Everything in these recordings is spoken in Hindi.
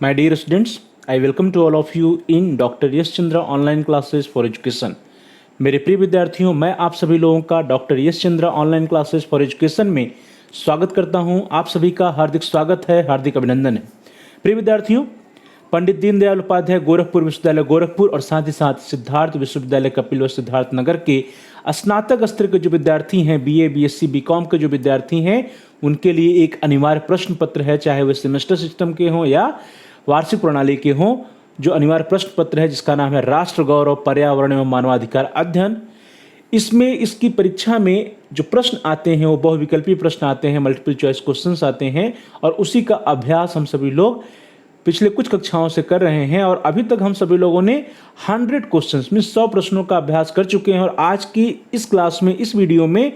My dear students, I welcome to all of you in Dr. Yash Chandra online classes for education. मेरे प्रिय विद्यार्थियों, मैं आप सभी लोगों का doctor Yash Chandra online classes for education में स्वागत करता हूं। आप सभी का हार्दिक स्वागत है, हार्दिक अभिनंदन है। प्रिय विद्यार्थियों, पंडित दीनदयाल उपाध्याय गोरखपुर विश्वविद्यालय गोरखपुर और साथ ही साथ सिद्धार्थ विश्वविद्यालय कपिलवस्तु सिद्धार्थ नगर के स्नातक स्तर के जो विद्यार्थी हैं, बीए, बीएससी, बीकॉम के जो विद्यार्थी हैं, उनके लिए एक अनिवार्य प्रश्न पत्र है, चाहे वे सेमेस्टर सिस्टम के हों या वार्षिक प्रणाली के हों। जो अनिवार्य प्रश्न पत्र है जिसका नाम है राष्ट्र गौरव, पर्यावरण एवं मानवाधिकार अध्ययन। इसमें इसकी परीक्षा में जो प्रश्न आते हैं वो बहुविकल्पी प्रश्न आते हैं, मल्टीपल चॉइस क्वेश्चंस आते हैं और उसी का अभ्यास हम सभी लोग पिछले कुछ कक्षाओं से कर रहे हैं और अभी तक हम सभी लोगों ने 100 क्वेश्चंस में 100 प्रश्नों का अभ्यास कर चुके हैं और आज की इस क्लास में, इस वीडियो में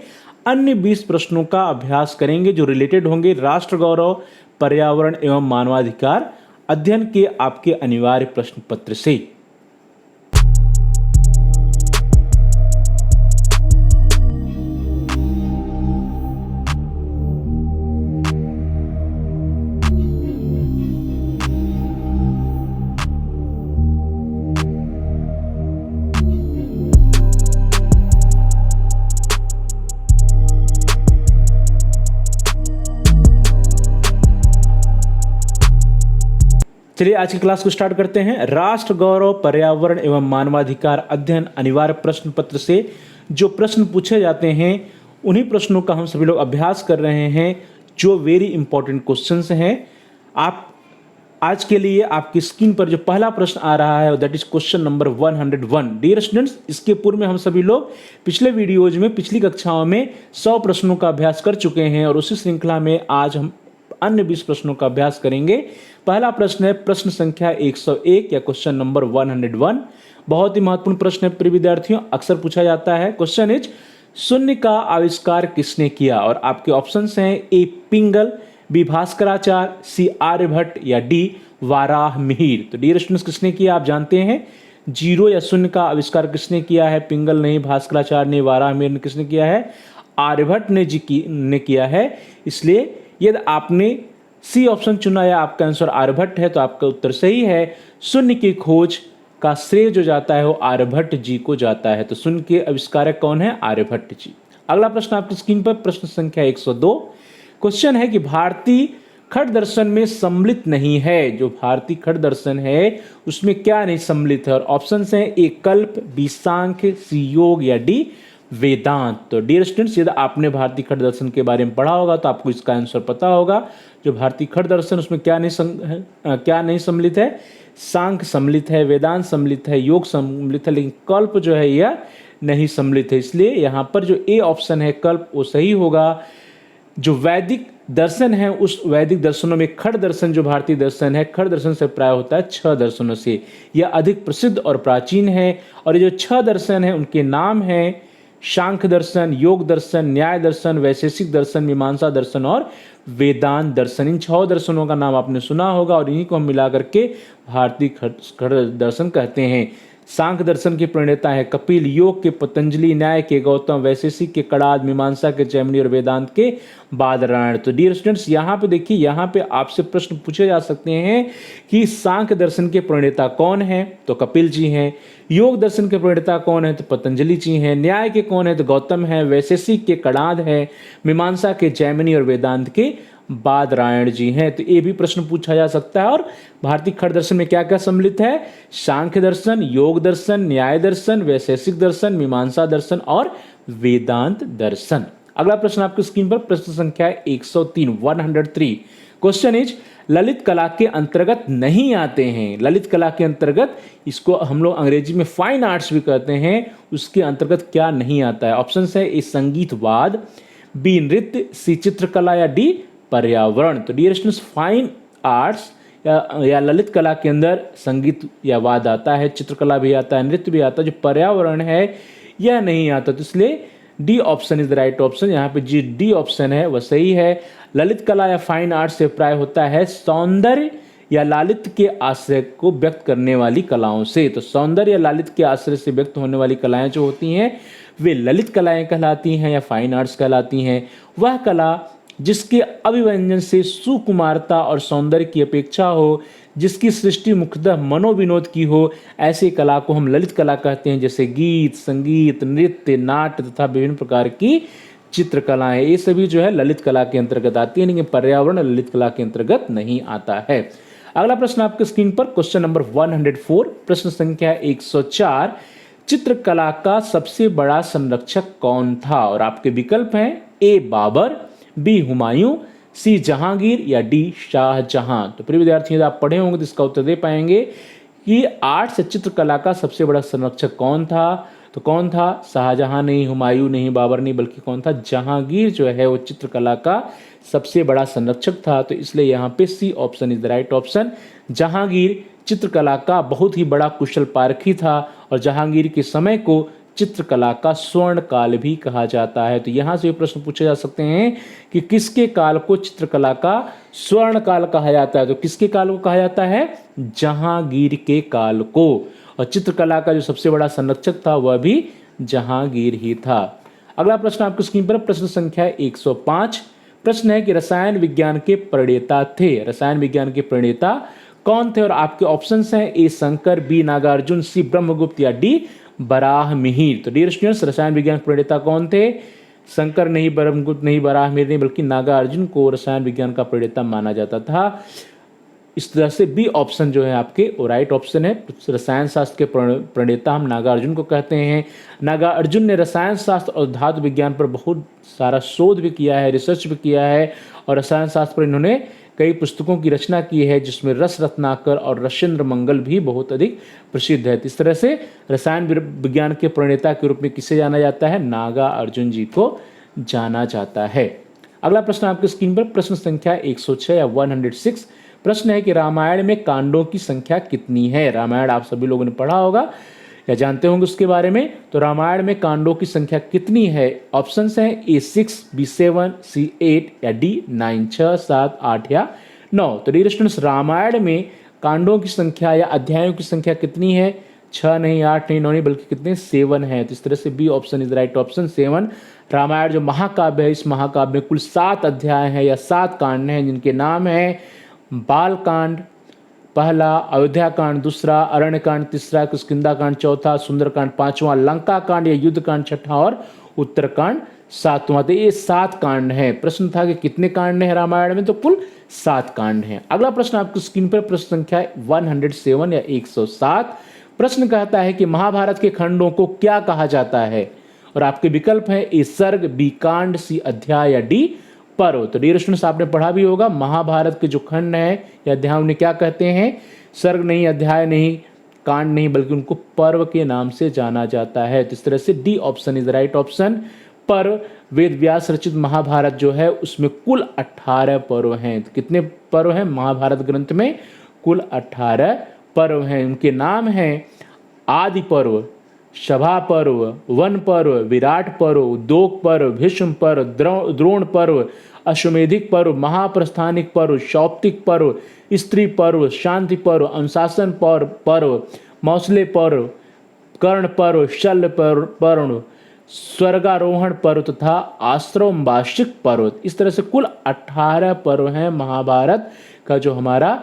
अन्य 20 प्रश्नों का अभ्यास करेंगे जो रिलेटेड होंगे राष्ट्र गौरव, पर्यावरण एवं मानवाधिकार अध्ययन के आपके अनिवार्य प्रश्न पत्र से। चलिए आज की क्लास को स्टार्ट करते हैं। राष्ट्र गौरव, पर्यावरण एवं मानवाधिकार अध्ययन अनिवार्य प्रश्न पत्र से जो प्रश्न पूछे जाते हैं उन्हीं प्रश्नों का हम सभी लोग अभ्यास कर रहे हैं जो वेरी इंपॉर्टेंट क्वेश्चंस हैं। आप आज के लिए आपकी स्क्रीन पर जो पहला प्रश्न आ रहा है that is question number 101। Dear students, इसके पूर्व में हम सभी लोग पिछले वीडियोज में, पिछली कक्षाओं में 100 प्रश्नों का अभ्यास कर चुके हैं और उसी श्रृंखला में आज हम अन्य 20 प्रश्नों का अभ्यास करेंगे। पहला प्रश्न है प्रश्न संख्या 101 या क्वेश्चन नंबर 101। बहुत ही महत्वपूर्ण प्रश्न है प्रिय विद्यार्थियों, अक्सर पूछा जाता है। क्वेश्चन इज शून्य का आविष्कार किसने किया? और आपके ऑप्शंस हैं ए पिंगल, बी भास्कराचार्य, सी आर्यभट्ट या डी वाराहमिहिर। तो डियर स्टूडेंट्स, किसने किया आप जानते हैं। जीरो या शून्य का आविष्कार किसने किया है? पिंगल नहीं, भास्कराचार्य ने, वाराहमिहिर ने। किसने किया है? आर्यभट्ट ने किया है। इसलिए यदि आपने सी ऑप्शन चुना या आपका आंसर आर्यभट्ट है तो आपका उत्तर सही है। शून्य की खोज का श्रेय जो जाता है वो आर्यभट्ट जी को जाता है। तो शून्य के आविष्कारक कौन है? आर्यभट्ट जी। अगला प्रश्न आपकी स्क्रीन पर प्रश्न संख्या 102। क्वेश्चन है कि भारतीय खट दर्शन में सम्मिलित नहीं है। जो भारतीय खट दर्शन है उसमें क्या नहीं सम्मिलित है? और ऑप्शन है ए कल्प, बी सांख्य, सी योग या डी वेदांत। तो डियर स्टूडेंट्स, यदि आपने भारतीय खट दर्शन के बारे में पढ़ा होगा तो आपको इसका आंसर पता होगा। जो भारतीय खट दर्शन उसमें क्या नहीं सम्मिलित है? सांख्य सम्मिलित है, वेदांत सम्मिलित है, योग सम्मिलित है, लेकिन कल्प जो है यह नहीं सम्मिलित है। इसलिए यहाँ पर जो ए ऑप्शन है कल्प वो सही होगा। जो वैदिक दर्शन है उस वैदिक दर्शनों में खट दर्शन, जो भारतीय दर्शन है, खट दर्शन से प्राय होता है 6 दर्शनों से। यह अधिक प्रसिद्ध और प्राचीन है और ये जो 6 दर्शन है उनके नाम है सांख्य दर्शन, योग दर्शन, न्याय दर्शन, वैशेषिक दर्शन, मीमांसा दर्शन और वेदांत दर्शन। इन 6 दर्शनों का नाम आपने सुना होगा और इन्हीं को हम मिला करके भारतीय खट दर्शन कहते हैं। सांख्य दर्शन के प्रणेता है कपिल, योग के पतंजलि, न्याय के गौतम, वैशेषिक के कणाद, मीमांसा के जैमिनी और वेदांत के बादरायण। तो डियर स्टूडेंट्स, यहाँ पे देखिए, यहाँ पे आपसे प्रश्न पूछे जा सकते हैं कि सांख्य दर्शन के प्रणेता कौन है? तो कपिल जी हैं। योग दर्शन के प्रणेता कौन है? तो पतंजलि जी हैं। न्याय के कौन है? तो गौतम है। वैशेषिक के कणाद है। मीमांसा के जैमिनी और वेदांत के बादरायण जी हैं। तो ये भी प्रश्न पूछा जा सकता है। और भारतीय खट दर्शन में क्या क्या सम्मिलित है? सांख्य दर्शन, योग दर्शन, न्याय दर्शन, वैशेषिक दर्शन, मीमांसा दर्शन और वेदांत दर्शन। अगला प्रश्न आपकी स्क्रीन पर प्रश्न संख्या 103, 103। क्वेश्चन इज ललित कला के अंतर्गत नहीं आते हैं। ललित कला के अंतर्गत, इसको हम लोग अंग्रेजी में फाइन आर्ट्स भी कहते हैं, उसके अंतर्गत क्या नहीं आता है? ऑप्शन है ए संगीतवाद, बी नृत्य, सी चित्रकला या डी पर्यावरण। तो डियर स्टूडेंट्स, फाइन आर्ट्स या ललित कला के अंदर संगीत या वाद आता है, चित्रकला भी आता है, नृत्य भी आता है। जो पर्यावरण है यह नहीं आता। तो इसलिए D option is the right option. यहाँ पे जी डी ऑप्शन है वह सही है। ललित कला या फाइन आर्ट से प्राय होता है सौंदर्य या लालित्य के आश्रय को व्यक्त करने वाली कलाओं से। तो सौंदर्य या लालित्य के आश्रय से व्यक्त होने वाली कलाएं जो होती हैं वे ललित कलाएं कहलाती हैं या फाइन आर्ट्स कहलाती हैं। वह कला जिसके अभिव्यंजन से सुकुमारता और सौंदर्य की अपेक्षा हो, जिसकी सृष्टि मुख्यतः मनोविनोद की हो, ऐसी कला को हम ललित कला कहते हैं, जैसे गीत, संगीत, नृत्य, नाट्य तथा विभिन्न प्रकार की चित्रकलाएं। ये सभी जो है ललित कला के अंतर्गत आती है, लेकिन पर्यावरण ललित कला के अंतर्गत नहीं आता है। अगला प्रश्न आपके स्क्रीन पर क्वेश्चन नंबर 104, प्रश्न संख्या 104, चित्रकला का सबसे बड़ा संरक्षक कौन था? और आपके विकल्प हैं ए बाबर, बी हुमायूं, सी जहांगीर या डी शाहजहां। तो प्रिय विद्यार्थी, यदि आप पढ़े होंगे तो इसका उत्तर दे पाएंगे कि आर्ट से चित्रकला का सबसे बड़ा संरक्षक कौन था। तो कौन था? शाहजहां नहीं, हुमायूं नहीं, बाबर नहीं, बल्कि कौन था? जहांगीर जो है वो चित्रकला का सबसे बड़ा संरक्षक था। तो इसलिए यहाँ पे C option is the right option. Jahangir चित्रकला का बहुत ही बड़ा कुशल पारखी था और जहांगीर के समय को चित्रकला का स्वर्ण काल भी कहा जाता है। तो यहाँ से प्रश्न पूछे जा सकते हैं कि किसके काल को चित्रकला का स्वर्ण काल कहा जाता है? तो किसके काल को कहा जाता है? जहांगीर के काल को। और चित्रकला का जो सबसे बड़ा संरक्षक था वह भी जहांगीर ही था। अगला प्रश्न आपकी स्क्रीन पर प्रश्न संख्या 105, प्रश्न है कि रसायन विज्ञान के प्रणेता थे। रसायन विज्ञान के प्रणेता कौन थे? और आपके ऑप्शंस हैं ए शंकर, बी नागार्जुन, सी ब्रह्मगुप्त या डी बराहमिहिर। तो डियर स्टूडेंट्स, रसायन विज्ञान के प्रणेता कौन थे? शंकर नहीं, ब्रह्मगुप्त नहीं, बराहमिहिर नहीं, बल्कि नागार्जुन को रसायन विज्ञान का प्रणेता माना जाता था। इस तरह से बी ऑप्शन जो है आपके वो राइट ऑप्शन है। रसायन शास्त्र के प्रणेता हम नागार्जुन को कहते हैं। नागार्जुन ने रसायन शास्त्र और धातु विज्ञान पर बहुत सारा शोध भी किया है, रिसर्च भी किया है और रसायन शास्त्र पर इन्होंने कई पुस्तकों की रचना की है, जिसमें रस रत्नाकर और रसेंद्र मंगल भी बहुत अधिक प्रसिद्ध है। इस तरह से रसायन विज्ञान के प्रणेता के रूप में किसे जाना जाता है? नागार्जुन जी को जाना जाता है। अगला प्रश्न आपके स्क्रीन पर प्रश्न संख्या 106 या 106, प्रश्न है कि रामायण में कांडों की संख्या कितनी है? रामायण आप सभी लोगों ने पढ़ा होगा या जानते होंगे उसके बारे में। तो रामायण में कांडों की संख्या कितनी है? ऑप्शंस हैं ए 6, बी 7, सी 8 या डी 9, 6, 7, 8 या 9। तो डियर स्टूडेंट्स, रामायण में कांडों की संख्या या अध्यायों की संख्या कितनी है? 6 नहीं, 8 नहीं, 9 नहीं, बल्कि कितने? 7 है। तो इस तरह से B option is right option, 7। Ramayana जो महाकाव्य है, इस महाकाव्य में कुल 7 अध्याय हैं या 7 कांड हैं, जिनके नाम हैं बाल कांड पहला, अयोध्या कांड दूसरा, अरण्य कांड तीसरा, किष्किंधा कांड चौथा, सुंदरकांड पांचवा, लंका कांड या युद्ध कांड छठा और उत्तरकांड सातवां। तो ये 7 कांड हैं। प्रश्न था कि कितने कांड हैं रामायण में? तो कुल 7 कांड हैं। अगला प्रश्न आपकी स्क्रीन पर प्रश्न संख्या 107 या 107, प्रश्न कहता है कि महाभारत के खंडों को क्या कहा जाता है? और आपके विकल्प हैं ए सर्ग, बी कांड, सी अध्याय या डी पर्व। तो डियर स्टूडेंट्स, आपने पढ़ा भी होगा महाभारत के जो खंड हैं या अध्याय उन्हें क्या कहते हैं? सर्ग नहीं, अध्याय नहीं, कांड नहीं, बल्कि उनको पर्व के नाम से जाना जाता है। तो इस तरह से D option is the right option. पर्व, वेद व्यास रचित महाभारत जो है उसमें कुल 18 पर्व हैं। तो कितने पर्व हैं महाभारत ग्रंथ में? कुल 18 पर्व हैं। उनके नाम हैं आदि पर्व, सभा पर्व, वन पर्व, विराट पर्व, उद्योग पर्व, भीष्म पर्व, द्रोण पर्व, अश्वमेधिक पर्व, महाप्रस्थानिक पर्व, शौप्तिक पर्व, स्त्री पर्व, शांति पर्व, अनुशासन पर्व, मौसले पर्व, कर्ण पर्व, शल्य पर्व, स्वर्गारोहण पर्व तथा आश्रम वार्षिक पर्व। इस तरह से कुल 18 पर्व हैं महाभारत का जो हमारा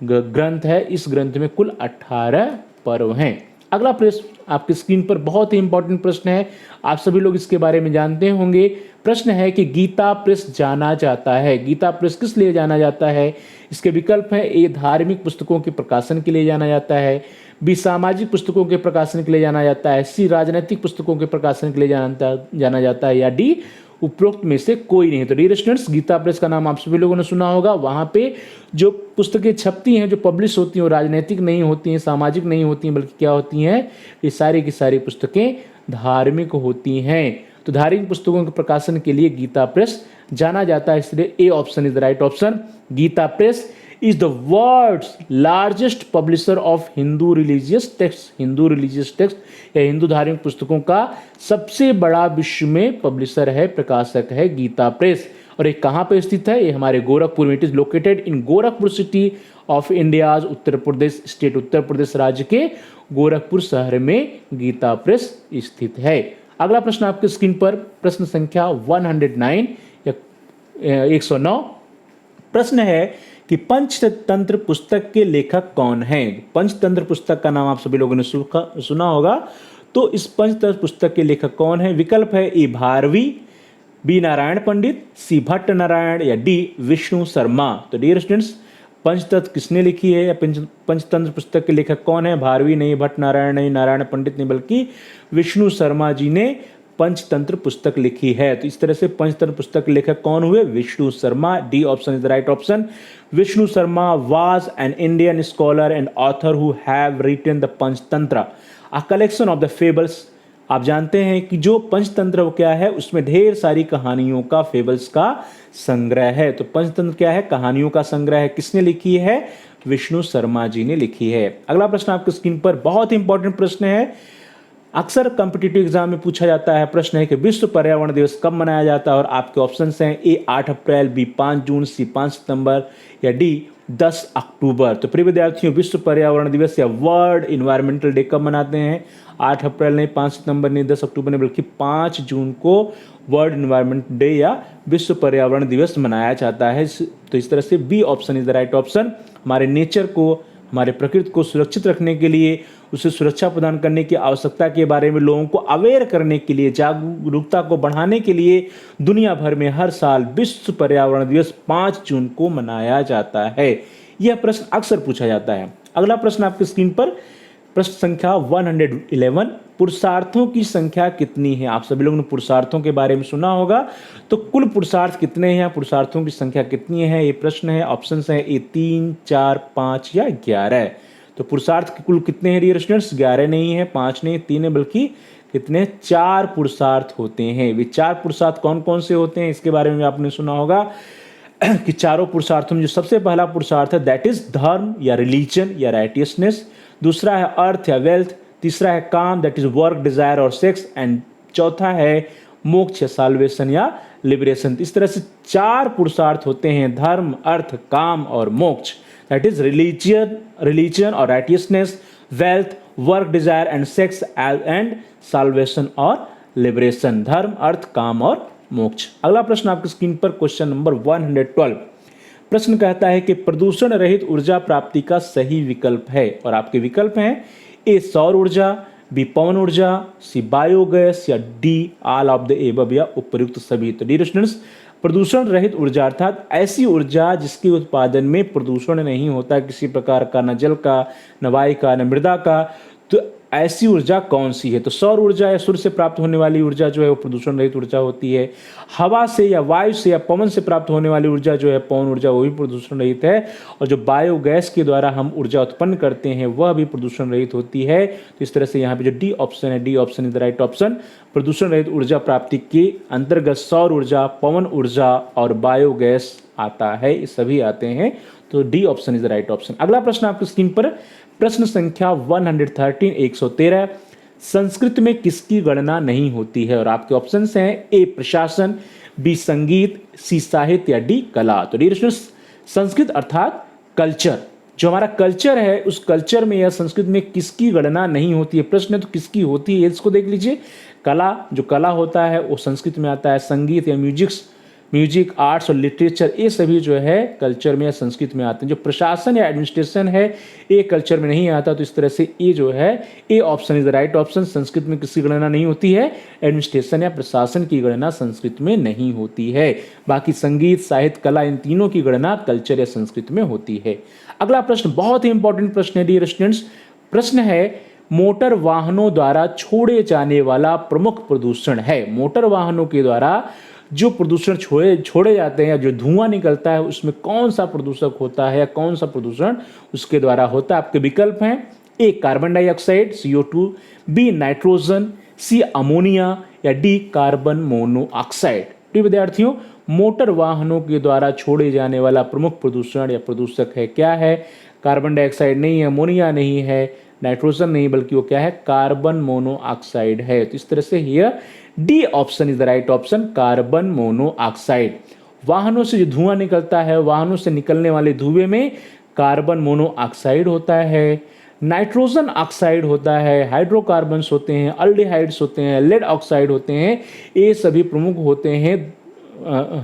ग्रंथ है। इस ग्रंथ में कुल 18 पर्व हैं। अगला प्रश्न आपकी स्क्रीन पर बहुत ही इंपॉर्टेंट प्रश्न है, आप सभी लोग इसके बारे में जानते होंगे। प्रश्न है कि गीता प्रेस जाना जाता है, गीता प्रेस किस लिए जाना जाता है? इसके विकल्प हैं ए धार्मिक पुस्तकों के प्रकाशन के लिए जाना जाता है, बी सामाजिक पुस्तकों के प्रकाशन के लिए जाना जाता है, सी राजनीतिक पुस्तकों के प्रकाशन के लिए जाना जाता है या डी उपरोक्त में से कोई नहीं। तो डियर स्टूडेंट्स, गीता प्रेस का नाम आप सभी लोगों ने सुना होगा। वहाँ पे जो पुस्तकें छपती हैं, जो पब्लिश होती हैं, वो राजनीतिक नहीं होती हैं, सामाजिक नहीं होती हैं, बल्कि क्या होती हैं? ये सारी की सारी पुस्तकें धार्मिक होती हैं। तो धार्मिक पुस्तकों के प्रकाशन के लिए गीता प्रेस जाना जाता है, इसलिए A option is the right option. Gita Press is the world's largest publisher of Hindu religious texts। Hindu religious text या हिंदू धार्मिक पुस्तकों का सबसे बड़ा विश्व में पब्लिशर है, प्रकाशक है गीता प्रेस। और ये कहाँ पे स्थित है? ये हमारे गोरखपुर में। It is located in Gorakhpur city of India's, Uttar Pradesh state, Uttar Pradesh राज्य के गोरखपुर शहर में गीता प्रेस स्थित है। अगला प्रश्न आपके स्क्रीन पर प्रश्न संख्या 109 या 109, प्रश्न है कि पंचतंत्र पुस्तक के लेखक कौन हैं। पंचतंत्र पुस्तक का नाम आप सभी लोगों ने सुना होगा। तो इस पंचतंत्र पुस्तक के लेखक कौन है? विकल्प है ए भारवी, बी नारायण पंडित, सी भट्ट नारायण या डी विष्णु शर्मा। तो डियर स्टूडेंट्स, पंचतंत्र किसने लिखी है या पंचतंत्र पुस्तक के लेखक कौन है? भारवी नहीं, भट्ट नारायण नहीं, नारायण पंडित नहीं, बल्कि विष्णु शर्मा जी ने पंचतंत्र पुस्तक लिखी है। तो इस तरह से पंचतंत्र पुस्तक के लेखक कौन हुए? Vishnu Sharma. D option is the right option. Vishnu Sharma was an Indian scholar and author who have written the Panchatantra, a collection of the fables. आप जानते हैं कि जो पंचतंत्र वो क्या है, उसमें ढेर सारी कहानियों का, फेबल्स का संग्रह है। तो पंचतंत्र क्या है? कहानियों का संग्रह है। किसने लिखी है? विष्णु शर्मा जी ने लिखी है। अगला प्रश्न आपकी स्क्रीन पर बहुत इंपॉर्टेंट प्रश्न है, अक्सर कॉम्पिटिटिव एग्जाम में पूछा जाता है। प्रश्न है कि विश्व पर्यावरण दिवस कब मनाया जाता है? और आपके ऑप्शंस हैं ए 8 अप्रैल, बी 5 जून, सी 5 सितंबर या डी 10 अक्टूबर। तो प्रिय विद्यार्थियों, विश्व पर्यावरण दिवस या वर्ल्ड इन्वायरमेंटल डे कब मनाते हैं? 8 अप्रैल नहीं, 5 सितंबर नहीं, 10 अक्टूबर नहीं, बल्कि 5 जून को वर्ल्ड इन्वायरमेंट डे या विश्व पर्यावरण दिवस मनाया जाता है। तो इस तरह से B option is the right option. हमारे नेचर को, हमारे प्रकृति को सुरक्षित रखने के लिए, उसे सुरक्षा प्रदान करने की आवश्यकता के बारे में लोगों को अवेयर करने के लिए, जागरूकता को बढ़ाने के लिए दुनिया भर में हर साल विश्व पर्यावरण दिवस 5 जून को मनाया जाता है। यह प्रश्न अक्सर पूछा जाता है। अगला प्रश्न आपकी स्क्रीन पर, प्रश्न संख्या 111, पुरुषार्थों की संख्या कितनी है? आप सभी लोगों ने पुरुषार्थों के बारे में सुना होगा। तो कुल पुरुषार्थ कितने हैं, पुरुषार्थों की संख्या कितनी है, ये प्रश्न है। ऑप्शंस हैं ए 3, 4, 5 या 11। तो पुरुषार्थ कुल कितने हैं डियर स्टूडेंट्स? 11 नहीं है, 5 नहीं, 3 है, बल्कि कितने? 4 पुरुषार्थ होते हैं। वे 4 पुरुषार्थ कौन कौन से होते हैं, इसके बारे में आपने सुना होगा कि चारों पुरुषार्थों में जो सबसे पहला पुरुषार्थ है दैट इज धर्म या रिलीजन या राइटियसनेस, दूसरा है अर्थ या वेल्थ, तीसरा है काम दैट इज वर्क, डिजायर और सेक्स, एंड चौथा है मोक्ष या साल्वेशन या लिबरेशन। इस तरह से 4 पुरुषार्थ होते हैं, धर्म, अर्थ, काम और मोक्ष। दैट इज रिलीजन और righteousness, wealth, work, desire and sex, and salvation और लिबरेशन। धर्म, अर्थ, काम और मोक्ष। अगला प्रश्न आपकी स्क्रीन पर, क्वेश्चन नंबर 112। प्रश्न कहता है कि प्रदूषण रहित ऊर्जा प्राप्ति का सही विकल्प है, और आपके विकल्प हैं ए सौर ऊर्जा, बी पवन ऊर्जा, सी बायोगैस या D all of the above या उपयुक्त सभी। तो डियर स्टूडेंट्स, प्रदूषण रहित ऊर्जा अर्थात ऐसी ऊर्जा जिसके उत्पादन में प्रदूषण नहीं होता किसी प्रकार का, न जल का, न वायु का, न मृदा का। तो ऐसी ऊर्जा कौन सी है? तो सौर ऊर्जा या सूर्य से प्राप्त होने वाली ऊर्जा जो है वो प्रदूषण रहित ऊर्जा होती है। हवा से या वायु से या पवन से प्राप्त होने वाली ऊर्जा जो है पवन ऊर्जा, वो भी प्रदूषण रहित है। और जो बायोगैस के द्वारा हम ऊर्जा उत्पन्न करते हैं वह भी प्रदूषण रहित होती है। तो इस तरह से यहाँ पे जो डी ऑप्शन है, D option is the right option. प्रदूषण रहित ऊर्जा प्राप्ति के अंतर्गत सौर ऊर्जा, पवन ऊर्जा और बायोगैस आता है, ये सभी आते हैं। तो D option is the right option. अगला प्रश्न आपकी स्क्रीन पर, प्रश्न संख्या 113, 113, संस्कृत में किसकी गणना नहीं होती है? और आपके ऑप्शंस हैं ए प्रशासन, बी संगीत, सी साहित्य या डी कला। तो डियर स्टूडेंट्स, संस्कृत अर्थात कल्चर, जो हमारा कल्चर है उस कल्चर में या संस्कृत में किसकी गणना नहीं होती है। प्रश्न है तो किसकी होती है, इसको देख लीजिए। कला, जो कला होता है वो संस्कृत में आता है। संगीत या म्यूजिक, आर्ट्स और लिटरेचर, ये सभी जो है कल्चर में या संस्कृत में आते हैं। जो प्रशासन या एडमिनिस्ट्रेशन है ये कल्चर में नहीं आता। तो इस तरह से ये जो है ए option is the right option. Sanskrit में किसकी गणना नहीं होती है? एडमिनिस्ट्रेशन या प्रशासन की गणना संस्कृत में नहीं होती है। बाकी संगीत, साहित्य, कला, इन तीनों की गणना कल्चर या संस्कृत में होती है। अगला प्रश्न बहुत ही इंपॉर्टेंट प्रश्न है डियर स्टूडेंट्स। प्रश्न है मोटर वाहनों द्वारा छोड़े जाने वाला प्रमुख प्रदूषण है। मोटर वाहनों के द्वारा जो प्रदूषण छोड़े जाते हैं, जो धुआं निकलता है, उसमें कौन सा प्रदूषक होता है, कौन सा प्रदूषण उसके द्वारा होता है? आपके विकल्प हैं A carbon dioxide CO2, B nitrogen, C ammonia या डी कार्बन मोनोऑक्साइड। प्रिय विद्यार्थियों, मोटर वाहनों के द्वारा छोड़े जाने वाला प्रमुख प्रदूषण या प्रदूषक है क्या है? कार्बन डाइऑक्साइड नहीं है, अमोनिया नहीं है, नाइट्रोजन नहीं, बल्कि वो क्या है? कार्बन मोनोऑक्साइड है। तो इस तरह से here D option is the right option, carbon monoxide. वाहनों से जो धुआं निकलता है, वाहनों से निकलने वाले धुएं में कार्बन मोनोऑक्साइड होता है, नाइट्रोजन ऑक्साइड होता है, हाइड्रोकार्बन्स होते हैं, अल्डिहाइड्स होते हैं, लेड ऑक्साइड होते हैं। ये सभी प्रमुख होते हैं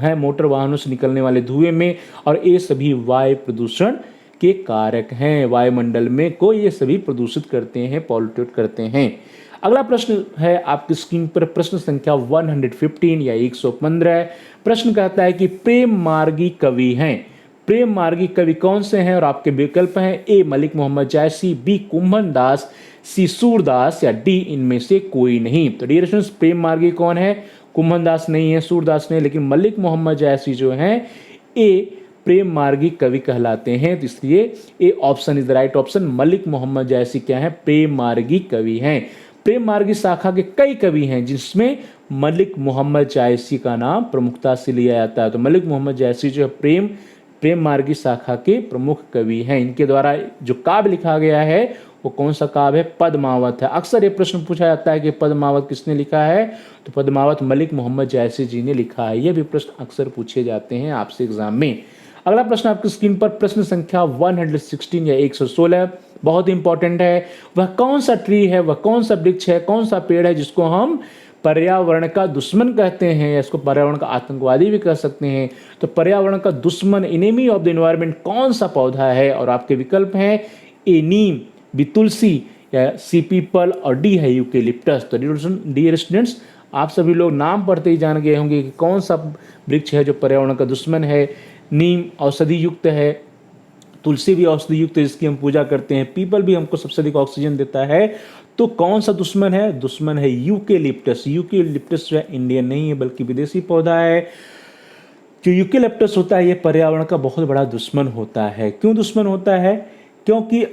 है मोटर वाहनों से निकलने वाले धुएं में, और ये सभी वायु प्रदूषण के कारक हैं। वायुमंडल में को ये सभी प्रदूषित करते हैं, पॉल्यूट करते हैं। अगला प्रश्न है आपकी स्क्रीन पर, प्रश्न संख्या 115 या 115। प्रश्न कहता है कि प्रेम मार्गी कवि हैं। प्रेम मार्गी कवि कौन से हैं, और आपके विकल्प हैं ए मलिक मोहम्मद जायसी, बी कुंभन दास, सी सूरदास, या डी इनमें से कोई नहीं। तो डियर स्टूडेंट्स, प्रेम मार्गी कौन है? कुंभन दास नहीं है, सूरदास नहीं, लेकिन मलिक मोहम्मद जायसी जो हैं ए प्रेम मार्गी कवि कहलाते हैं। तो इसलिए A option is the right option. Malik Mohammad Jayasi क्या है? प्रेम मार्गी कवि हैं। प्रेम मार्गी शाखा के कई कवि हैं जिसमें मलिक मोहम्मद जायसी का नाम प्रमुखता से लिया जाता है। तो मलिक मोहम्मद जायसी जो है प्रेम मार्गी शाखा के प्रमुख कवि हैं। इनके द्वारा जो काव्य लिखा गया है वो कौन सा काव्य है? पद्मावत है। अक्सर ये प्रश्न पूछा जाता है कि पद्मावत किसने लिखा है? तो पद्मावत मलिक मोहम्मद जायसी जी ने लिखा है। ये भी प्रश्न अक्सर पूछे जाते हैं आपसे एग्जाम में। अगला प्रश्न आपकी स्क्रीन पर, प्रश्न संख्या 116 या 116, बहुत इंपॉर्टेंट है। वह कौन सा ट्री है, वह कौन सा वृक्ष है, कौन सा पेड़ है जिसको हम पर्यावरण का दुश्मन कहते हैं, या इसको पर्यावरण का आतंकवादी भी कह सकते हैं। तो पर्यावरण का दुश्मन, एनिमी ऑफ द एनवायरनमेंट, कौन सा पौधा है? और आपके विकल्प हैं ए नीम, बी तुलसी, या सी पीपल, और डी है यूकेलिप्टस। तो डियर स्टूडेंट्स, आप सभी लोग नाम पढ़ते ही जान गए होंगे कि कौन सा वृक्ष है जो पर्यावरण का दुश्मन है। नीम औषधि युक्त है, तुलसी भी औषधि युक्त है जिसकी हम पूजा करते हैं, पीपल भी हमको सबसे अधिक ऑक्सीजन देता है। तो कौन सा दुश्मन है? दुश्मन है यूकेलिप्टस। यूकेलिप्टस जो है इंडियन नहीं है बल्कि विदेशी पौधा है। जो यूकेलिप्टस होता है ये पर्यावरण का बहुत बड़ा दुश्मन होता है। क्यों दुश्मन होता है? क्योंकि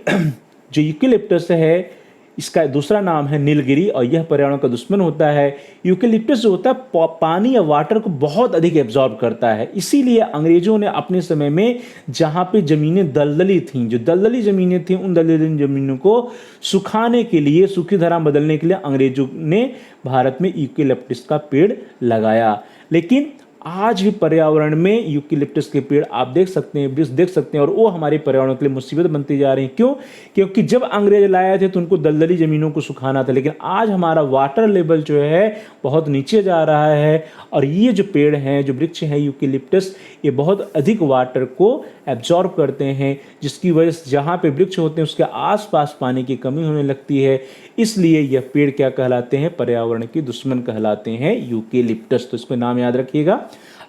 जो यूकेलिप्टस है इसका दूसरा नाम है नीलगिरी, और यह पर्यावरण का दुश्मन होता है। यूकेलिप्टस जो होता है पानी या वाटर को बहुत अधिक एब्जॉर्ब करता है। इसीलिए अंग्रेजों ने अपने समय में जहाँ पे ज़मीनें दलदली थीं, जो दलदली ज़मीनें थीं, उन दलदली ज़मीनों को सुखाने के लिए, सूखी धरा बदलने के लिए अंग्रेजों ने भारत में यूकेलिप्टस का पेड़ लगाया। लेकिन आज भी पर्यावरण में यूकेलिप्टस के पेड़ आप देख सकते हैं, वृक्ष देख सकते हैं, और वो हमारे पर्यावरण के लिए मुसीबत बनती जा रही है। क्यों? क्योंकि जब अंग्रेज लाए थे तो उनको दलदली जमीनों को सुखाना था, लेकिन आज हमारा वाटर लेवल जो है बहुत नीचे जा रहा है, और ये जो पेड़ हैं, जो वृक्ष हैं यूकेलिप्टस, ये बहुत अधिक वाटर को एब्जॉर्ब करते हैं, जिसकी वजह से जहाँ पे वृक्ष होते हैं उसके आसपास पानी की कमी होने लगती है। इसलिए यह पेड़ क्या कहलाते हैं? पर्यावरण के दुश्मन कहलाते हैं, यूकेलिप्टस। तो इसको नाम याद रखिएगा।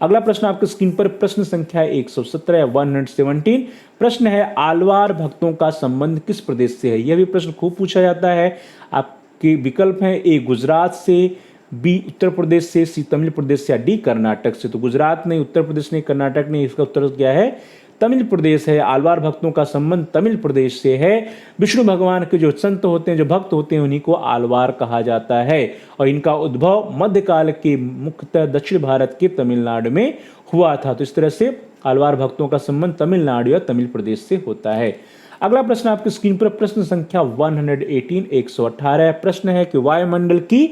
अगला प्रश्न आपके स्क्रीन पर, प्रश्न संख्या 117 या 117। प्रश्न है आलवार भक्तों का संबंध किस प्रदेश से है? यह भी प्रश्न खूब पूछा जाता है। आपके विकल्प हैं ए गुजरात से, बी उत्तर प्रदेश से, सी तमिल प्रदेश से, या डी कर्नाटक से। तो गुजरात नहीं, उत्तर प्रदेश नहीं, कर्नाटक नहीं, इसका उत्तर क्या है? तमिल प्रदेश है। आलवार भक्तों का संबंध तमिल प्रदेश से है। विष्णु भगवान के जो संत होते हैं, जो भक्त होते हैं, उन्हीं को आलवार कहा जाता है, और इनका उद्भव मध्यकाल के मुख्यतः दक्षिण भारत के तमिलनाडु में हुआ था। तो इस तरह से आलवार भक्तों का संबंध तमिलनाडु या तमिल प्रदेश से होता है। अगला प्रश्न आपकी स्क्रीन पर, प्रश्न संख्या 118 118। प्रश्न है कि वायुमंडल की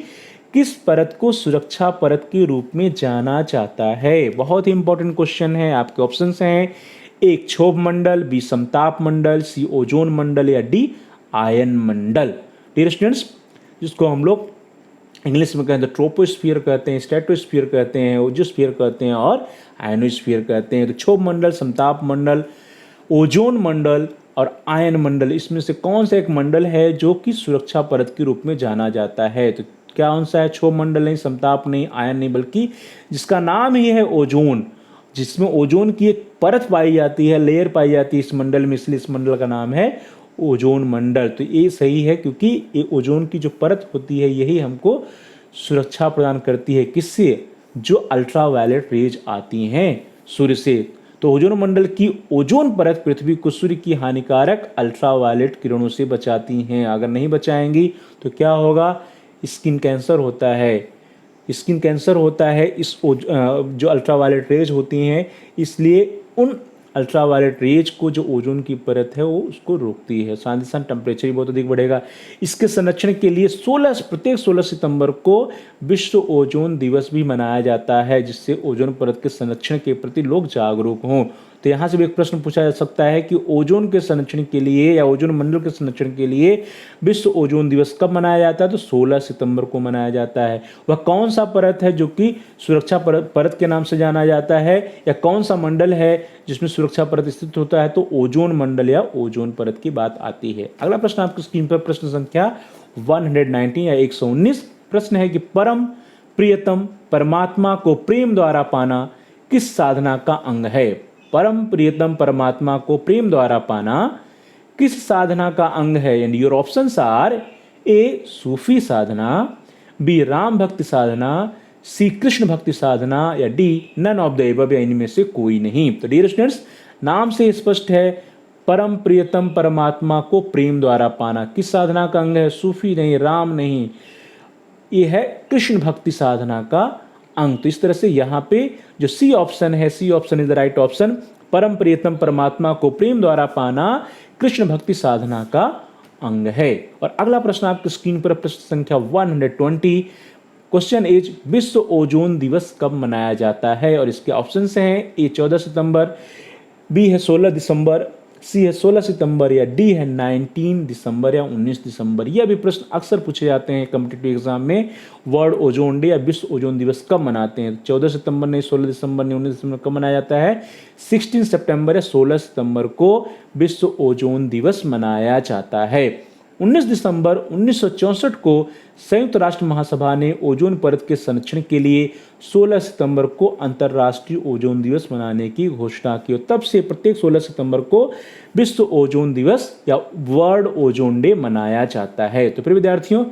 किस परत को सुरक्षा परत के रूप में जाना जाता है? बहुत ही इंपॉर्टेंट क्वेश्चन है। आपके ऑप्शंस हैं एक क्षोभ मंडल, बी समताप मंडल, सी ओजोन मंडल, या डी आयन मंडल। डियर स्टूडेंट्स, जिसको हम लोग इंग्लिश में कहते हैं ट्रोपोस्फीयर कहते हैं, स्ट्रेटोस्फीयर कहते हैं, ओजोस्फीयर कहते हैं, और आयनोस्फीयर कहते हैं। तो क्षोभ मंडल, समताप मंडल, ओजोन मंडल और आयन मंडल, इसमें से कौन सा एक मंडल है जो कि सुरक्षा परत के रूप में जाना जाता है? तो क्या कौन सा है? क्षोभ मंडल नहीं, समताप नहीं, आयन नहीं, बल्कि जिसका नाम ही है ओजोन, जिसमें ओजोन की एक परत पाई जाती है, लेयर पाई जाती है इस मंडल में, इसलिए इस मंडल का नाम है ओजोन मंडल। तो ये सही है, क्योंकि ये ओजोन की जो परत होती है यही हमको सुरक्षा प्रदान करती है। किससे? जो अल्ट्रावायलेट रेज आती हैं सूर्य से। तो ओजोन मंडल की ओजोन परत पृथ्वी को सूर्य की हानिकारक अल्ट्रावायलेट किरणों से बचाती हैं। अगर नहीं बचाएंगी तो क्या होगा? स्किन कैंसर होता है। स्किन कैंसर होता है इस जो अल्ट्रावायलेट रेज होती हैं, इसलिए उन अल्ट्रावायलेट रेज को जो ओजोन की परत है वो उसको रोकती है। साथ ही साथ टेम्परेचर भी बहुत अधिक बढ़ेगा। इसके संरक्षण के लिए प्रत्येक 16 सितंबर को विश्व ओजोन दिवस भी मनाया जाता है, जिससे ओजोन परत के संरक्षण के प्रति लोग जागरूक हों। तो यहाँ से भी एक प्रश्न पूछा जा सकता है कि ओजोन के संरक्षण के लिए या ओजोन मंडल के संरक्षण के लिए विश्व ओजोन दिवस कब मनाया जाता है? तो 16 सितंबर को मनाया जाता है। वह कौन सा परत है जो कि सुरक्षा परत के नाम से जाना जाता है, या कौन सा मंडल है जिसमें सुरक्षा परत स्थित होता है? तो ओजोन मंडल या ओजोन परत की बात आती है। अगला प्रश्न आपकी स्क्रीन पर प्रश्न संख्या 119 या 119 प्रश्न है कि परम प्रियतम परमात्मा को प्रेम द्वारा पाना किस साधना का अंग है? परम प्रियतम परमात्मा को प्रेम द्वारा पाना किस साधना का अंग है? And your options are A Sufi sadhana, B Ram bhakti sadhana, C Krishna bhakti sadhana, या D none of the above, या इनमें से कोई नहीं। तो डियर स्टूडेंट्स, नाम से स्पष्ट है, परम प्रियतम परमात्मा को प्रेम द्वारा पाना किस साधना का अंग है? सूफी नहीं, राम नहीं, ये है कृष्ण भक्ति साधना का अंग। तो इस तरह से यहाँ पे जो सी ऑप्शन है, C option is the right option. परम प्रियतम परमात्मा को प्रेम द्वारा पाना कृष्ण भक्ति साधना का अंग है। और अगला प्रश्न आपकी स्क्रीन पर प्रश्न संख्या 120 क्वेश्चन इज विश्व ओजोन दिवस कब मनाया जाता है? और इसके ऑप्शंस हैं ए 14 सितंबर, बी है 16 दिसंबर, सी है 16 सितंबर, या डी है 19 दिसंबर या 19 दिसंबर। यह भी प्रश्न अक्सर पूछे जाते हैं कॉम्पिटिटिव एग्जाम में। वर्ल्ड ओजोन डे या विश्व ओजोन दिवस कब मनाते हैं? 14 सितंबर नहीं, 16 दिसंबर नहीं, 19 दिसंबर कब मनाया जाता है? 16 सितंबर या 16 सितंबर को विश्व ओजोन दिवस मनाया जाता है। 19 दिसंबर 1964 को संयुक्त राष्ट्र महासभा ने ओजोन परत के संरक्षण के लिए 16 सितंबर को अंतर्राष्ट्रीय ओजोन दिवस मनाने की घोषणा की। तब से प्रत्येक 16 सितंबर को विश्व ओजोन दिवस या वर्ल्ड ओजोन डे मनाया जाता है। तो प्रिय विद्यार्थियों,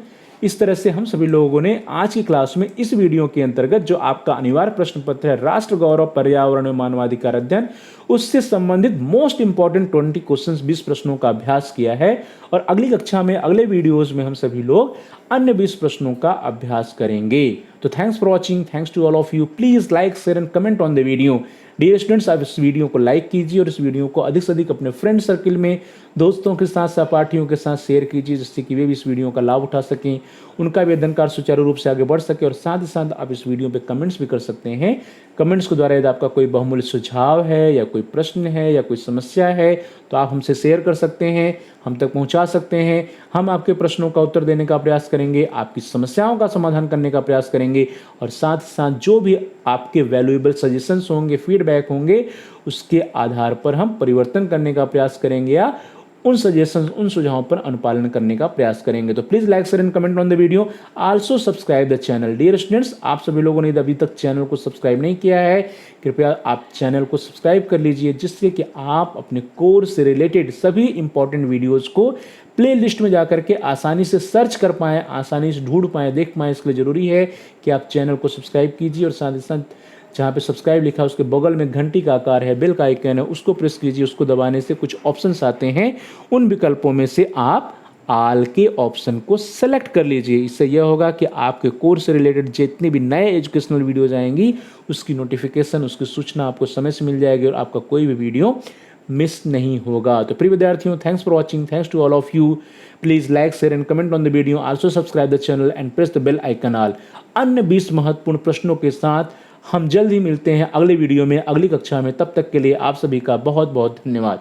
इस तरह से हम सभी लोगों ने आज की क्लास में इस वीडियो के अंतर्गत जो आपका अनिवार्य प्रश्न पत्र है राष्ट्र गौरव पर्यावरण एवं मानवाधिकार अध्ययन, उससे संबंधित मोस्ट इंपॉर्टेंट 20 क्वेश्चंस 20 प्रश्नों का अभ्यास किया है। और अगली कक्षा में, अगले वीडियोस में हम सभी लोग अन्य 20 प्रश्नों का अभ्यास करेंगे। तो thanks for watching, thanks to all of you. Please like, share and comment on the video. Dear students, आप इस वीडियो को लाइक कीजिए और इस वीडियो को अधिक से अधिक अपने फ्रेंड सर्किल में, दोस्तों के साथ, सहपाठियों के साथ शेयर कीजिए, जिससे कि वे भी इस वीडियो का लाभ उठा सकें, उनका भी अध्ययन कार्य सुचारू रूप से आगे बढ़ सके। और साथ ही साथ आप इस वीडियो पे कमेंट्स भी कर सकते हैं। कमेंट्स के द्वारा यदि आपका कोई बहुमूल्य सुझाव है या कोई प्रश्न है या कोई समस्या है तो आप हमसे शेयर कर सकते हैं, हम तक पहुंचा सकते हैं। हम आपके प्रश्नों का उत्तर देने का प्रयास करेंगे, आपकी समस्याओं का समाधान करने का प्रयास करेंगे, और साथ ही साथ जो भी आपके वैल्यूएबल सजेशंस होंगे, फीडबैक होंगे, उसके आधार पर हम परिवर्तन करने का प्रयास करेंगे या उन सजेशंस, उन सुझावों पर अनुपालन करने का प्रयास करेंगे। तो please like, share and comment on the video. Also subscribe the channel. Dear students, आप सभी लोगों ने अभी तक चैनल को सब्सक्राइब नहीं किया है, कृपया आप चैनल को सब्सक्राइब कर लीजिए, जिससे कि आप अपने कोर्स से रिलेटेड सभी इंपॉर्टेंट वीडियोज को प्ले लिस्ट में जाकर के आसानी से सर्च कर पाएँ, आसानी से ढूंढ पाएँ, देख पाएँ। इसके लिए जरूरी है कि आप चैनल को सब्सक्राइब कीजिए और साथ ही साथ जहाँ पे सब्सक्राइब लिखा है उसके बगल में घंटी का आकार है, बेल का आइकन है, उसको प्रेस कीजिए। उसको दबाने से कुछ ऑप्शंस आते हैं, उन विकल्पों में से आप आल के ऑप्शन को सेलेक्ट कर लीजिए। इससे यह होगा कि आपके कोर्स से रिलेटेड जितनी भी नए एजुकेशनल वीडियोज आएंगी उसकी नोटिफिकेशन, उसकी सूचना आपको समय से मिल जाएगी और आपका कोई भी वीडियो मिस नहीं होगा। तो प्रिय विद्यार्थियों, thanks for watching, thanks to all of you. Please like, share and comment on the video. Also subscribe the channel and press the bell icon all. अन्य 20 महत्वपूर्ण प्रश्नों के साथ हम जल्द ही मिलते हैं अगले वीडियो में, अगली कक्षा में। तब तक के लिए आप सभी का बहुत बहुत धन्यवाद।